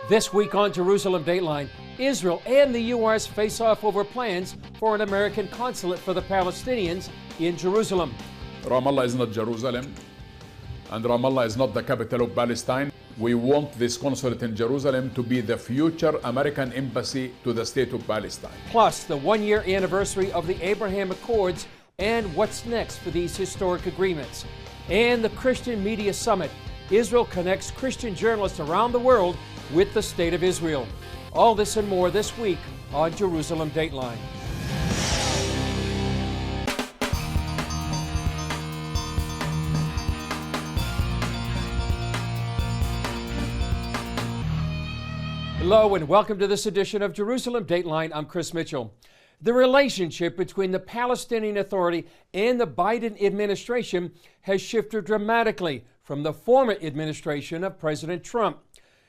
This week on Jerusalem Dateline, Israel and the U.S. face off over plans for an American consulate for the Palestinians in Jerusalem. Ramallah is not Jerusalem, and Ramallah is not the capital of Palestine. We want this consulate in Jerusalem to be the future American embassy to the state of Palestine. Plus, the one-year anniversary of the Abraham Accords and what's next for these historic agreements. And the Christian Media Summit. Israel connects Christian journalists around the world with the State of Israel. All this and more this week on Jerusalem Dateline. Hello and welcome to this edition of Jerusalem Dateline. I'm Chris Mitchell. The relationship between the Palestinian Authority and the Biden administration has shifted dramatically from the former administration of President Trump.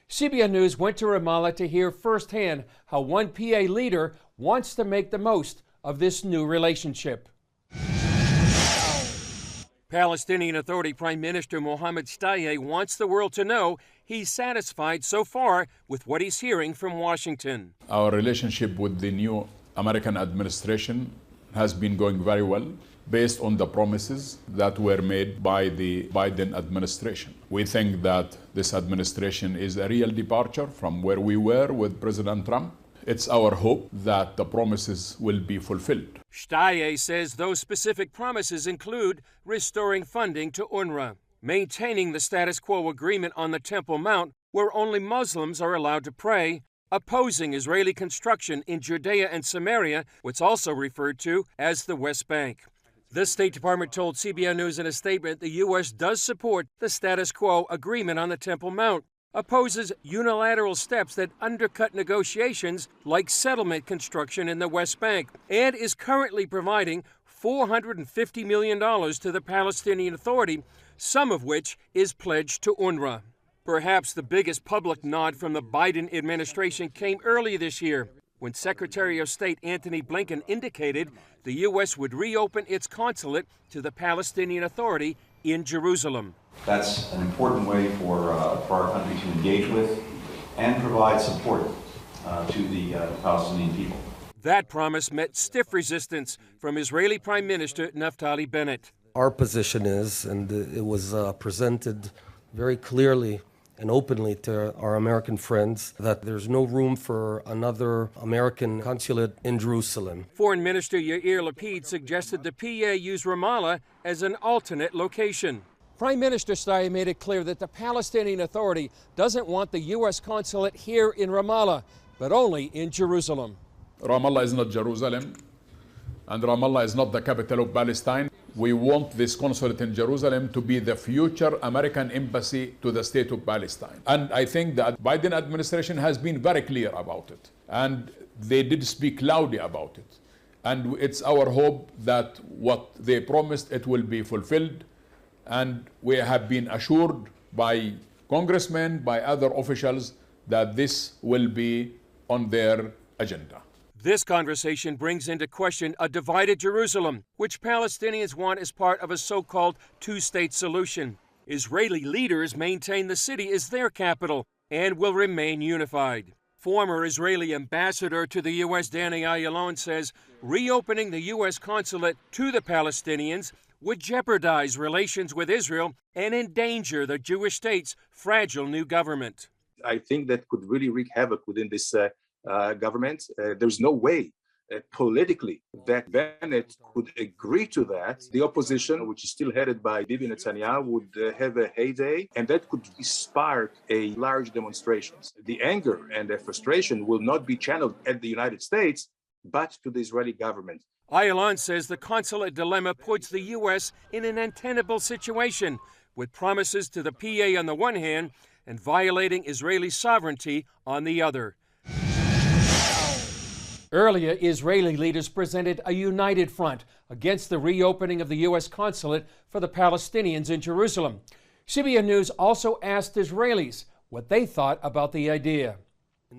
CBN News went to Ramallah to hear firsthand how one PA leader wants to make the most of this new relationship. Palestinian Authority Prime Minister Mohammed Shtayyeh wants the world to know he's satisfied so far with what he's hearing from Washington. Our relationship with the new American administration has been going very well based on the promises that were made by the Biden administration. We think that this administration is a real departure from where we were with President Trump. It's our hope that the promises will be fulfilled. Shtayyeh says those specific promises include restoring funding to UNRWA, maintaining the status quo agreement on the Temple Mount where only Muslims are allowed to pray, opposing Israeli construction in Judea and Samaria, what's also referred to as the West Bank. The State Department told CBN News in a statement the U.S. does support the status quo agreement on the Temple Mount, opposes unilateral steps that undercut negotiations like settlement construction in the West Bank, and is currently providing $450 million to the Palestinian Authority, some of which is pledged to UNRWA. Perhaps the biggest public nod from the Biden administration came early this year when Secretary of State Antony Blinken indicated the U.S. would reopen its consulate to the Palestinian Authority in Jerusalem. That's an important way for our country to engage with and provide support to the Palestinian people. That promise met stiff resistance from Israeli Prime Minister Naftali Bennett. Our position is, and it was presented very clearly and openly to our American friends, that there's no room for another American consulate in Jerusalem. Foreign Minister Yair Lapid suggested the PA use Ramallah as an alternate location. Prime Minister Shtayyeh made it clear that the Palestinian Authority doesn't want the U.S. consulate here in Ramallah, but only in Jerusalem. Ramallah is not Jerusalem, and Ramallah is not the capital of Palestine. We want this consulate in Jerusalem to be the future American embassy to the state of Palestine. And I think that Biden administration has been very clear about it. And they did speak loudly about it. And it's our hope that what they promised, it will be fulfilled. And we have been assured by congressmen, by other officials, that this will be on their agenda. This conversation brings into question a divided Jerusalem, which Palestinians want as part of a so-called two-state solution. Israeli leaders maintain the city is their capital and will remain unified. Former Israeli ambassador to the U.S. Danny Ayalon says reopening the U.S. consulate to the Palestinians would jeopardize relations with Israel and endanger the Jewish state's fragile new government. I think that could really wreak havoc within this government. There's no way politically that Bennett could agree to that. The opposition, which is still headed by Bibi Netanyahu, would have a heyday, and that could spark a large demonstrations. The anger and the frustration will not be channeled at the United States, but to the Israeli government. Ayalon says the consulate dilemma puts the U.S. in an untenable situation, with promises to the PA on the one hand and violating Israeli sovereignty on the other. Earlier, Israeli leaders presented a united front against the reopening of the U.S. consulate for the Palestinians in Jerusalem. CBN News also asked Israelis what they thought about the idea.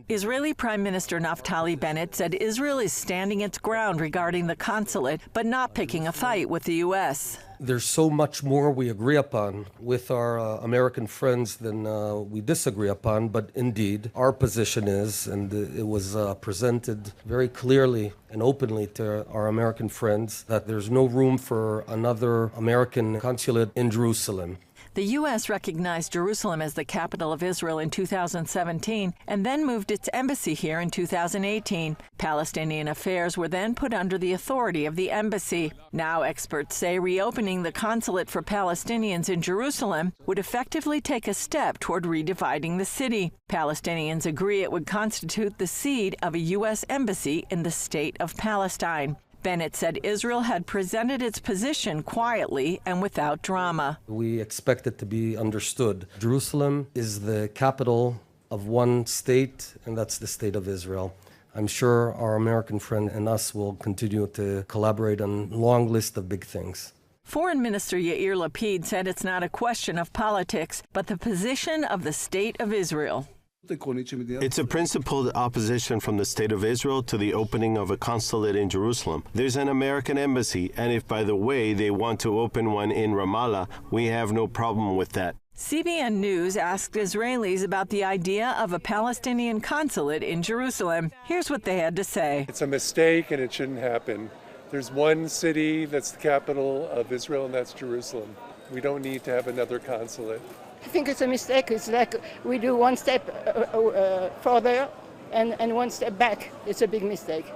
Israeli Prime Minister Naftali Bennett said Israel is standing its ground regarding the consulate, but not picking a fight with the U.S. There's so much more we agree upon with our American friends than we disagree upon, but indeed, our position is, and it was presented very clearly and openly to our American friends, that there's no room for another American consulate in Jerusalem. The U.S. recognized Jerusalem as the capital of Israel in 2017 and then moved its embassy here in 2018. Palestinian affairs were then put under the authority of the embassy. Now experts say reopening the consulate for Palestinians in Jerusalem would effectively take a step toward redividing the city. Palestinians agree it would constitute the seed of a U.S. embassy in the state of Palestine. Bennett said Israel had presented its position quietly and without drama. We expect it to be understood. Jerusalem is the capital of one state, and that's the state of Israel. I'm sure our American friend and us will continue to collaborate on a long list of big things. Foreign Minister Yair Lapid said it's not a question of politics, but the position of the state of Israel. It's a principled opposition from the State of Israel to the opening of a consulate in Jerusalem. There's an American embassy, and if, by the way, they want to open one in Ramallah, we have no problem with that. CBN News asked Israelis about the idea of a Palestinian consulate in Jerusalem. Here's what they had to say. It's a mistake and it shouldn't happen. There's one city that's the capital of Israel, and that's Jerusalem. We don't need to have another consulate. I think it's a mistake. It's like we do one step further and one step back. It's a big mistake.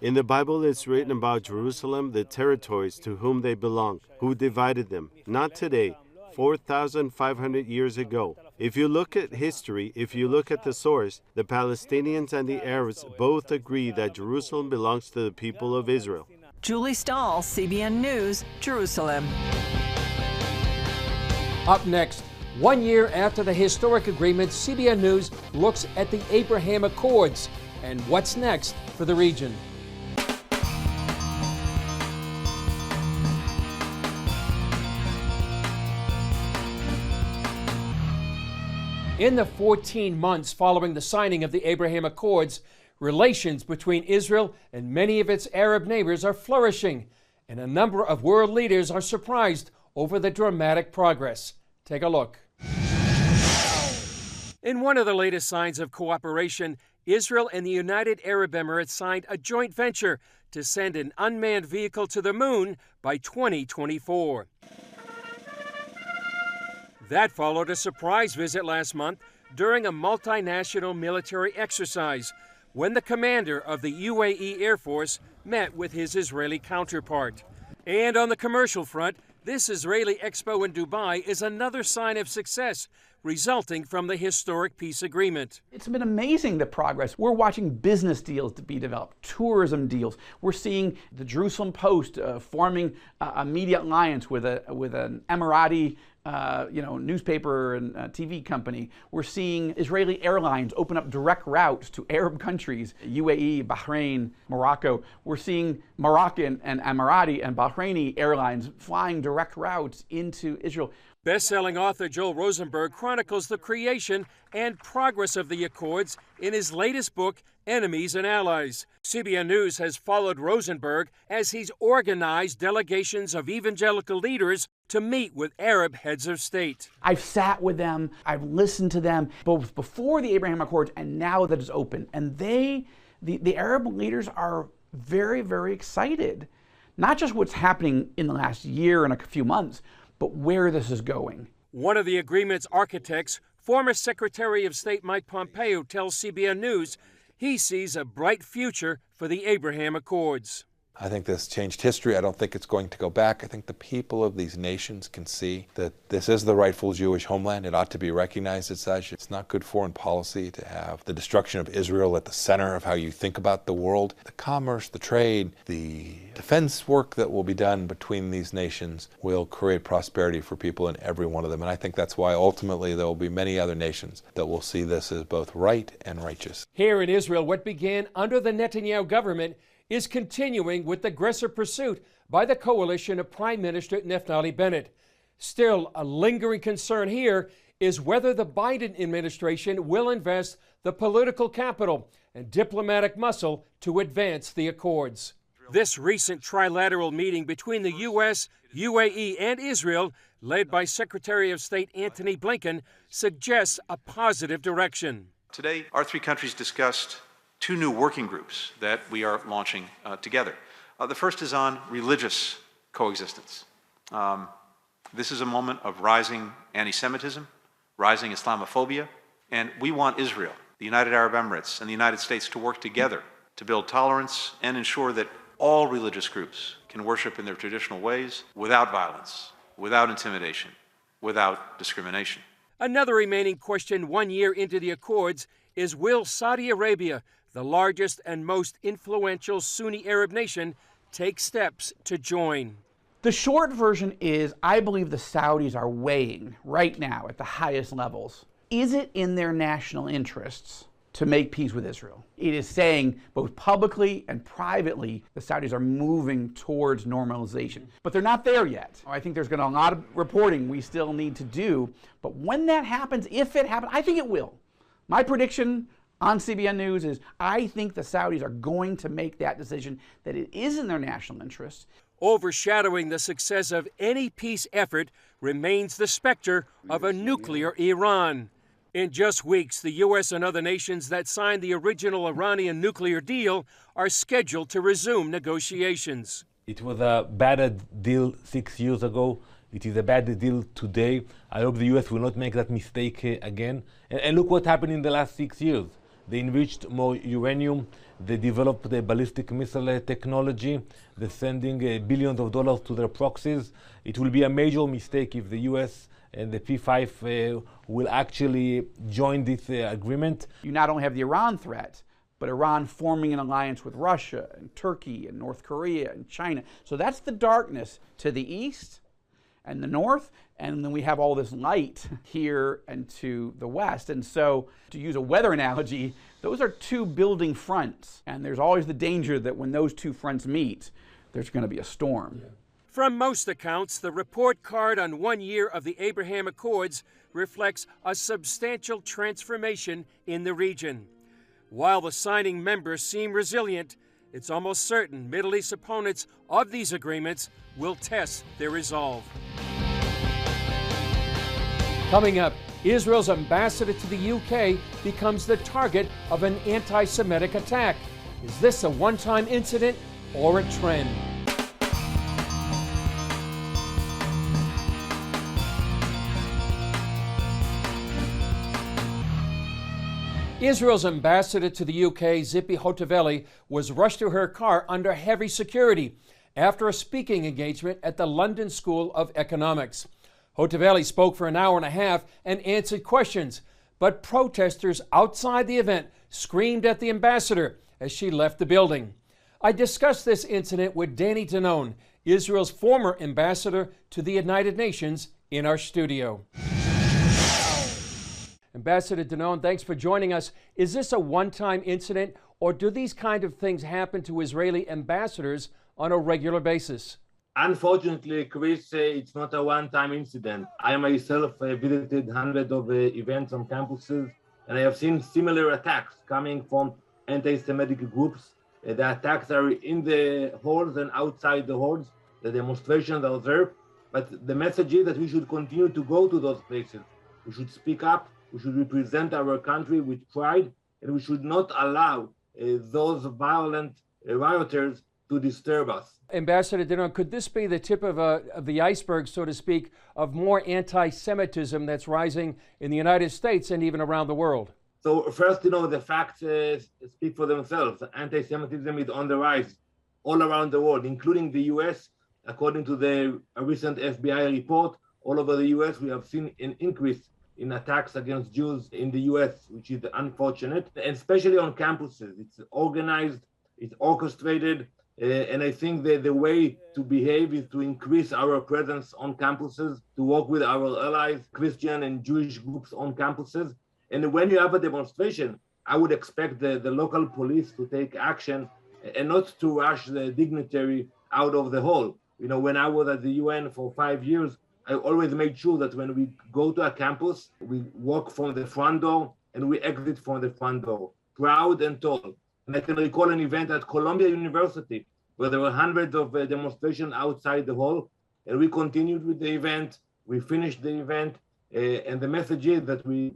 In the Bible, it's written about Jerusalem, the territories to whom they belong, who divided them. Not today, 4,500 years ago. If you look at history, if you look at the source, the Palestinians and the Arabs both agree that Jerusalem belongs to the people of Israel. Julie Stahl, CBN News, Jerusalem. Up next, 1 year after the historic agreement, CBN News looks at the Abraham Accords and what's next for the region. In the 14 months following the signing of the Abraham Accords, relations between Israel and many of its Arab neighbors are flourishing, and a number of world leaders are surprised over the dramatic progress. Take a look. In one of the latest signs of cooperation, Israel and the United Arab Emirates signed a joint venture to send an unmanned vehicle to the moon by 2024. That followed a surprise visit last month during a multinational military exercise when the commander of the UAE Air Force met with his Israeli counterpart. And on the commercial front, this Israeli expo in Dubai is another sign of success resulting from the historic peace agreement. It's been amazing, the progress. We're watching business deals to be developed, tourism deals. We're seeing the Jerusalem Post forming a media alliance with an Emirati newspaper and TV company. We're seeing Israeli airlines open up direct routes to Arab countries, UAE, Bahrain, Morocco. We're seeing Moroccan and Emirati and Bahraini airlines flying direct routes into Israel. Best-selling author Joel Rosenberg chronicles the creation and progress of the Accords in his latest book, Enemies and Allies. CBN News has followed Rosenberg as he's organized delegations of evangelical leaders to meet with Arab heads of state. I've sat with them, I've listened to them, both before the Abraham Accords and now that it's open. And the Arab leaders are very, very excited. Not just what's happening in the last year and a few months, but where this is going. One of the agreement's architects, former Secretary of State Mike Pompeo, tells CBN News he sees a bright future for the Abraham Accords. I think this changed history. I don't think it's going to go back. I think the people of these nations can see that this is the rightful Jewish homeland. It ought to be recognized as such. It's not good foreign policy to have the destruction of Israel at the center of how you think about the world. The commerce, the trade, the defense work that will be done between these nations will create prosperity for people in every one of them. And I think that's why ultimately there will be many other nations that will see this as both right and righteous. Here in Israel, what began under the Netanyahu government is continuing with the aggressive pursuit by the coalition of Prime Minister Naftali Bennett. Still, a lingering concern here is whether the Biden administration will invest the political capital and diplomatic muscle to advance the accords. This recent trilateral meeting between the U.S., UAE, and Israel, led by Secretary of State Antony Blinken, suggests a positive direction. Today, our three countries discussed two new working groups that we are launching together. The first is on religious coexistence. This is a moment of rising anti-Semitism, rising Islamophobia, and we want Israel, the United Arab Emirates, and the United States to work together to build tolerance and ensure that all religious groups can worship in their traditional ways without violence, without intimidation, without discrimination. Another remaining question 1 year into the accords is, will Saudi Arabia, the largest and most influential Sunni Arab nation, take steps to join? The short version is, I believe the Saudis are weighing right now at the highest levels. Is it in their national interests to make peace with Israel? It is saying both publicly and privately the Saudis are moving towards normalization. But they're not there yet. I think there's going to be a lot of reporting we still need to do. But when that happens, if it happens, I think it will. My prediction on CBN News is I think the Saudis are going to make that decision, that it is in their national interest. Overshadowing the success of any peace effort remains the specter of a nuclear Iran. In just weeks, the U.S. and other nations that signed the original Iranian nuclear deal are scheduled to resume negotiations. It was a bad deal 6 years ago. It is a bad deal today. I hope the U.S. will not make that mistake again. And look what happened in the last 6 years. They enriched more uranium. They developed the ballistic missile technology. They're sending billions of dollars to their proxies. It will be a major mistake if the U.S. and the P5 will actually join this agreement. You not only have the Iran threat, but Iran forming an alliance with Russia and Turkey and North Korea and China. So that's the darkness to the east and the north, and then we have all this light here and to the west. And so, to use a weather analogy, those are two building fronts, and there's always the danger that when those two fronts meet, there's going to be a storm. From most accounts, the report card on 1 year of the Abraham Accords reflects a substantial transformation in the region. While the signing members seem resilient, it's almost certain Middle East opponents of these agreements will test their resolve. Coming up, Israel's ambassador to the UK becomes the target of an anti-Semitic attack. Is this a one-time incident or a trend? Israel's ambassador to the UK, Zippy Hotovely, was rushed to her car under heavy security after a speaking engagement at the London School of Economics. Hotovely spoke for an hour and a half and answered questions, but protesters outside the event screamed at the ambassador as she left the building. I discussed this incident with Danny Danone, Israel's former ambassador to the United Nations, in our studio. Ambassador Danone, thanks for joining us. Is this a one-time incident, or do these kind of things happen to Israeli ambassadors on a regular basis? Unfortunately, Chris, it's not a one-time incident. I myself visited hundreds of events on campuses, and I have seen similar attacks coming from anti-Semitic groups. The attacks are in the halls and outside the halls. The demonstrations are there. But the message is that we should continue to go to those places. We should speak up. We should represent our country with pride, and we should not allow those violent rioters to disturb us. Ambassador Danone, could this be the tip of the iceberg, so to speak, of more anti-Semitism that's rising in the United States and even around the world? So first, the facts speak for themselves. Anti-Semitism is on the rise all around the world, including the U.S. According to the recent FBI report, all over the U.S., we have seen an increase in attacks against Jews in the U.S., which is unfortunate, and especially on campuses. It's organized, it's orchestrated, and I think that the way to behave is to increase our presence on campuses, to work with our allies, Christian and Jewish groups on campuses. And when you have a demonstration, I would expect the local police to take action and not to rush the dignitary out of the hall. When I was at the UN for 5 years, I always made sure that when we go to a campus, we walk from the front door and we exit from the front door, proud and tall. And I can recall an event at Columbia University where there were hundreds of demonstrations outside the hall, and we continued with the event. We finished the event, and the message is that we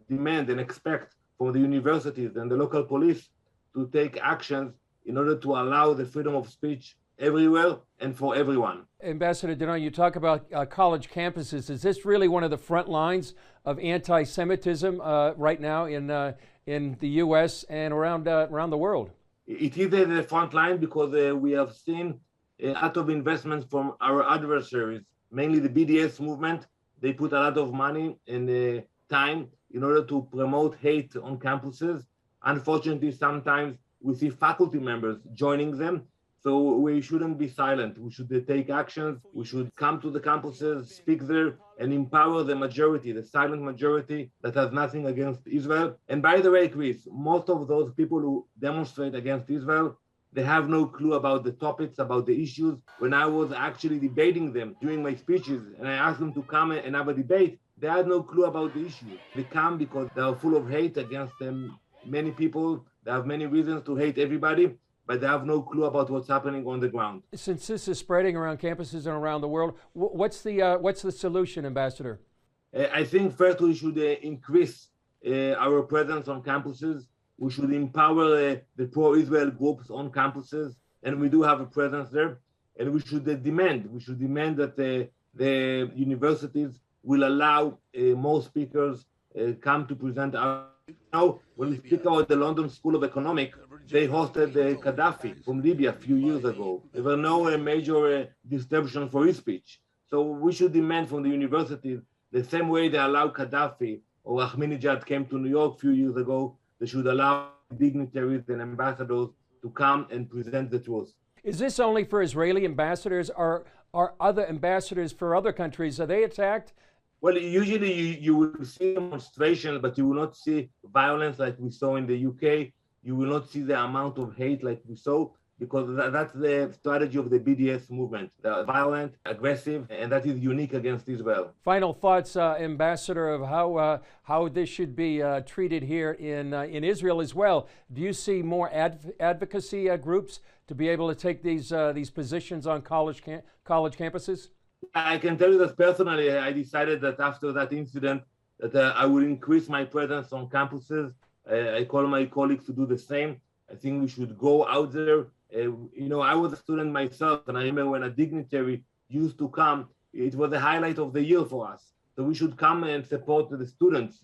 demand and expect from the universities and the local police to take actions in order to allow the freedom of speech everywhere and for everyone. Ambassador Danon, you talk about college campuses. Is this really one of the front lines of anti-Semitism right now in the U.S. and around the world? It is the front line because we have seen a lot of investments from our adversaries, mainly the BDS movement. They put a lot of money and time in order to promote hate on campuses. Unfortunately, sometimes we see faculty members joining them. So we shouldn't be silent. We should take actions. We should come to the campuses, speak there, and empower the majority, the silent majority that has nothing against Israel. And by the way, Chris, most of those people who demonstrate against Israel, they have no clue about the topics, about the issues. When I was actually debating them during my speeches, and I asked them to come and have a debate, they had no clue about the issue. They come because they are full of hate against them. Many people, they have many reasons to hate everybody, but they have no clue about what's happening on the ground. Since this is spreading around campuses and around the world, what's the solution, Ambassador? I think first we should increase our presence on campuses. We should empower the pro-Israel groups on campuses, and we do have a presence there. And we should demand that the universities will allow more speakers come to present our. Now, when we speak about the London School of Economics, they hosted Gaddafi from Libya a few years ago. There were no major disruption for his speech. So we should demand from the universities, the same way they allowed Gaddafi or Ahmadinejad came to New York a few years ago, they should allow dignitaries and ambassadors to come and present the truth. Is this only for Israeli ambassadors? Are other ambassadors for other countries, are they attacked? Well, usually you will see demonstrations, but you will not see violence like we saw in the UK. You will not see the amount of hate like we saw, because that's the strategy of the BDS movement. They're violent, aggressive, and that is unique against Israel. Final thoughts, Ambassador, of how this should be treated here in Israel as well. Do you see more advocacy groups to be able to take these positions on college campuses? I can tell you that personally, I decided that after that incident that I would increase my presence on campuses. I call my colleagues to do the same. I think we should go out there. I was a student myself, and I remember when a dignitary used to come, it was the highlight of the year for us. So we should come and support the students.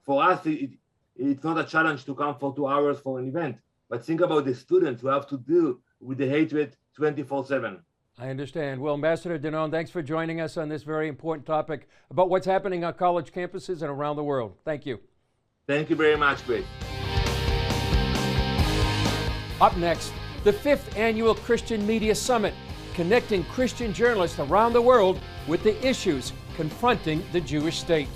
For us, it's not a challenge to come for 2 hours for an event. But think about the students who have to deal with the hatred 24/7. I understand. Well, Ambassador Danon, thanks for joining us on this very important topic about what's happening on college campuses and around the world. Thank you. Thank you very much, Greg. Up next, the 5th Annual Christian Media Summit, connecting Christian journalists around the world with the issues confronting the Jewish state.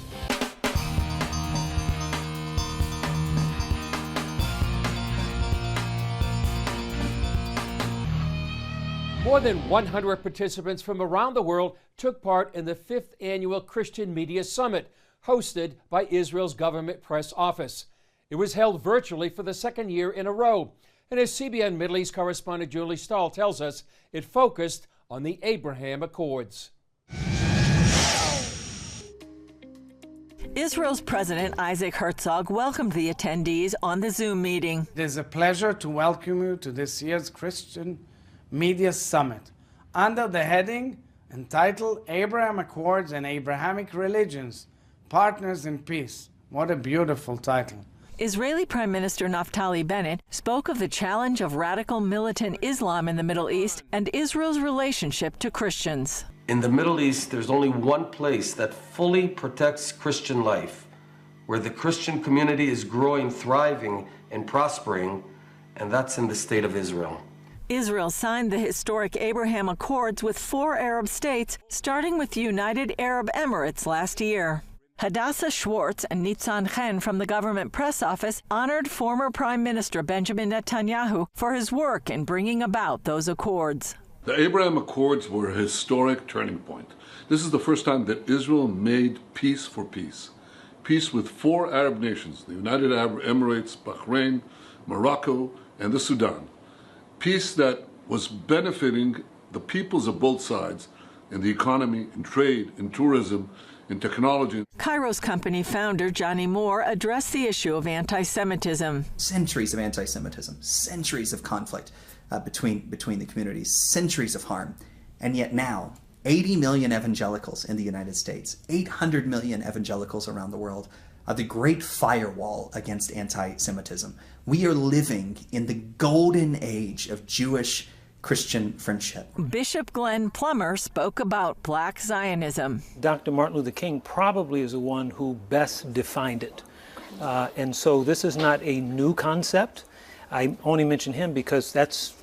More than 100 participants from around the world took part in the 5th Annual Christian Media Summit, hosted by Israel's government press office. It was held virtually for the 2nd year in a row, and as CBN Middle East correspondent Julie Stahl tells us, it focused on the Abraham Accords. Israel's President Isaac Herzog welcomed the attendees on the Zoom meeting. It is a pleasure to welcome you to this year's Christian Media Summit under the heading entitled Abraham Accords and Abrahamic Religions, Partners in Peace. What a beautiful title. Israeli Prime Minister Naftali Bennett spoke of the challenge of radical militant Islam in the Middle East and Israel's relationship to Christians. In the Middle East, there's only one place that fully protects Christian life, where the Christian community is growing, thriving, and prospering, and that's in the state of Israel. Israel signed the historic Abraham Accords with 4 Arab states, starting with the United Arab Emirates last year. Hadassah Schwartz and Nitzan Chen from the government press office honored former Prime Minister Benjamin Netanyahu for his work in bringing about those accords. The Abraham Accords were a historic turning point. This is the first time that Israel made peace for peace. Peace with 4 Arab nations, the United Arab Emirates, Bahrain, Morocco, and the Sudan. Peace that was benefiting the peoples of both sides in the economy, in trade, in tourism, in technology. Kairos Company founder Johnny Moore addressed the issue of anti-Semitism. Centuries of anti-Semitism, centuries of conflict between the communities, centuries of harm. And yet now, 80 million evangelicals in the United States, 800 million evangelicals around the world, are the great firewall against anti-Semitism. We are living in the golden age of Jewish Christian friendship. Bishop Glenn Plummer spoke about Black Zionism. Dr. Martin Luther King probably is the one who best defined it. And so this is not a new concept. I only mention him because that's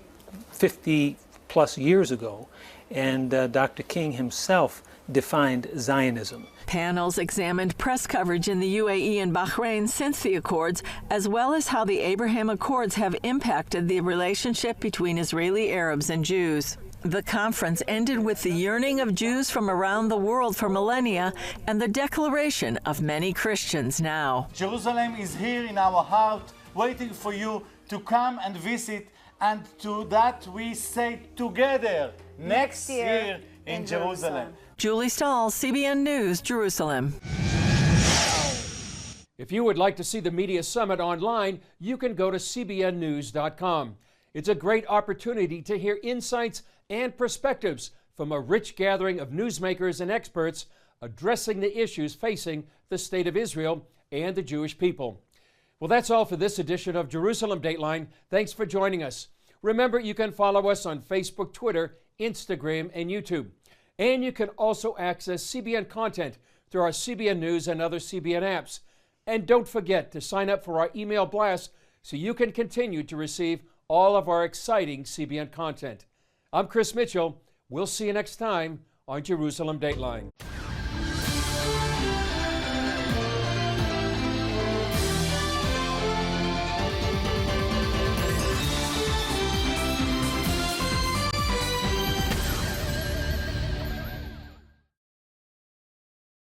50 plus years ago. And Dr. King himself defined Zionism. Panels examined press coverage in the UAE and Bahrain since the Accords, as well as how the Abraham Accords have impacted the relationship between Israeli Arabs and Jews. The conference ended with the yearning of Jews from around the world for millennia and the declaration of many Christians now. Jerusalem is here in our heart, waiting for you to come and visit, and to that we say together, next year in Jerusalem. Julie Stahl, CBN News, Jerusalem. If you would like to see the Media Summit online, you can go to cbnnews.com. It's a great opportunity to hear insights and perspectives from a rich gathering of newsmakers and experts addressing the issues facing the State of Israel and the Jewish people. Well, that's all for this edition of Jerusalem Dateline. Thanks for joining us. Remember, you can follow us on Facebook, Twitter, Instagram, and YouTube. And you can also access CBN content through our CBN News and other CBN apps. And don't forget to sign up for our email blast so you can continue to receive all of our exciting CBN content. I'm Chris Mitchell. We'll see you next time on Jerusalem Dateline.